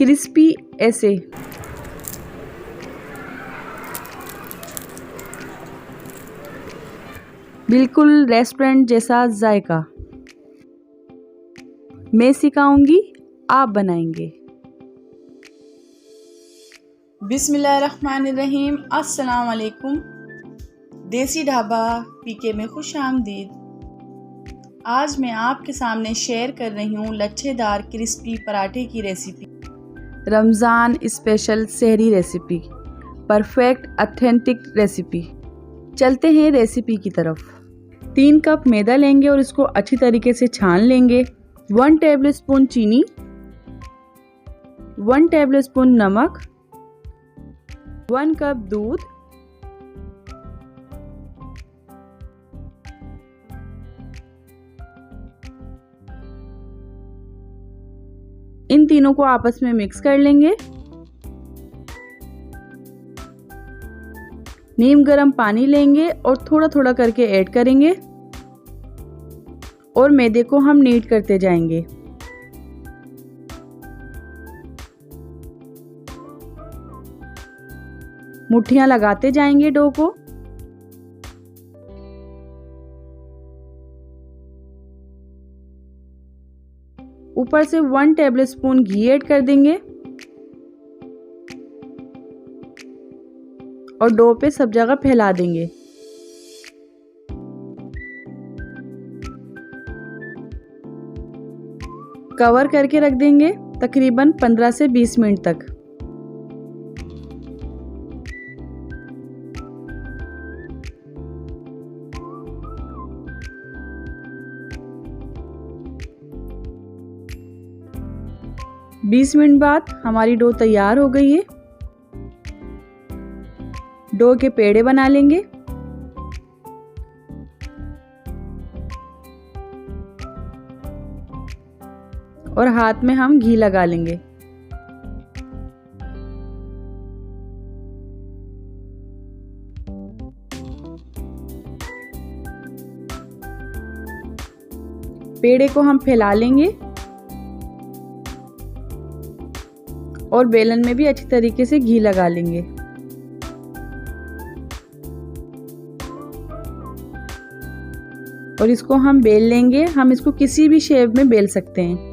Crispy ऐसे। बिल्कुल restaurant जैसा जायका। मैं सिखाऊंगी, आप बनाएंगे। बिस्मिल्लाहिर्रहमानिर्रहीम। अस्सलाम वालेकुम। देसी ढाबा पीके में खुश आमदीद। आज मैं आपके सामने शेयर कर रही हूँ लच्छेदार क्रिस्पी पराठे की रेसिपी। रमज़ान स्पेशल सहरी रेसिपी, परफेक्ट ऑथेंटिक रेसिपी। चलते हैं रेसिपी की तरफ। 3 कप मैदा लेंगे और इसको अच्छी तरीके से छान लेंगे। 1 टेबलस्पून चीनी, 1 टेबलस्पून नमक, 1 कप दूध, इन तीनों को आपस में मिक्स कर लेंगे। नीम गर्म पानी लेंगे और थोड़ा थोड़ा करके ऐड करेंगे और मैदे को हम नीड करते जाएंगे। मुट्ठियां लगाते जाएंगे डो को। ऊपर से 1 टेबलस्पून घी ऐड कर देंगे और डो पे सब जगह फैला देंगे। कवर करके रख देंगे तकरीबन 15 से 20 मिनट तक। बीस मिनट बाद हमारी डो तैयार हो गई है। डो के पेड़े बना लेंगे। और हाथ में हम घी लगा लेंगे। पेड़े को हम फैला लेंगे और बेलन में भी अच्छी तरीके से घी लगा लेंगे। और इसको हम बेल लेंगे। हम इसको किसी भी शेप में बेल सकते हैं।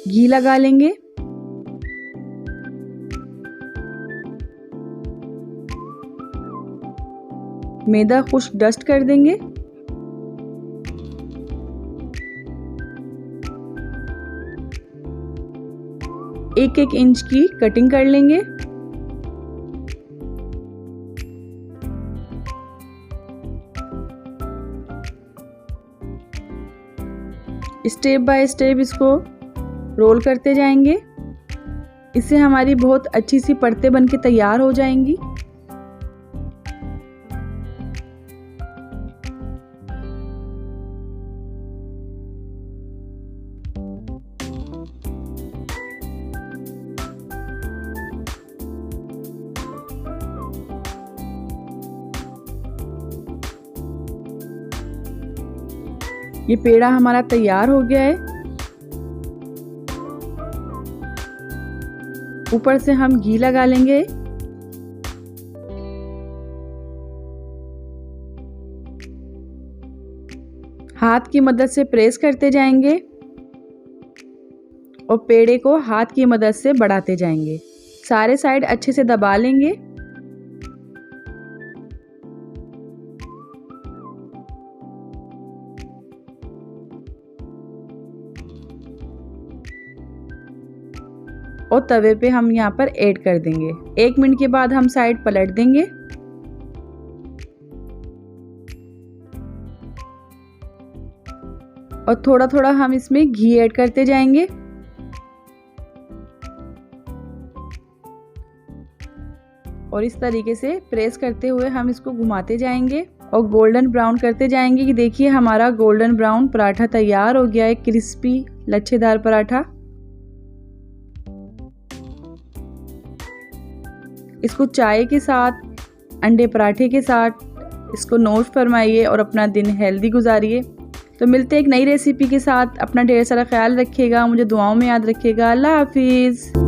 घी लगा लेंगे। मैदा खुश्क डस्ट कर देंगे। एक इंच की कटिंग कर लेंगे। स्टेप बाय स्टेप इसको रोल करते जाएंगे। इससे हमारी बहुत अच्छी सी परतें बनके तैयार हो जाएंगी। ये पेड़ा हमारा तैयार हो गया है। ऊपर से हम घी लगा लेंगे। हाथ की मदद से प्रेस करते जाएंगे और पेड़े को हाथ की मदद से बढ़ाते जाएंगे। सारे साइड अच्छे से दबा लेंगे। और तवे पे हम यहाँ पर ऐड कर देंगे। 1 मिनट के बाद हम साइड पलट देंगे। और थोड़ा थोड़ा हम इसमें घी ऐड करते जाएंगे। और इस तरीके से प्रेस करते हुए हम इसको घुमाते जाएंगे और गोल्डन ब्राउन करते जाएंगे कि देखिए हमारा गोल्डन ब्राउन पराठा तैयार हो गया है, क्रिस्पी लच्छेदार पराठा। इसको चाय के साथ, अंडे पराठे के साथ इसको नोश फरमाइए और अपना दिन हेल्दी गुजारिए। तो मिलते हैं एक नई रेसिपी के साथ। अपना ढेर सारा ख्याल रखिएगा, मुझे दुआओं में याद रखिएगा। अल्लाह हाफिज़।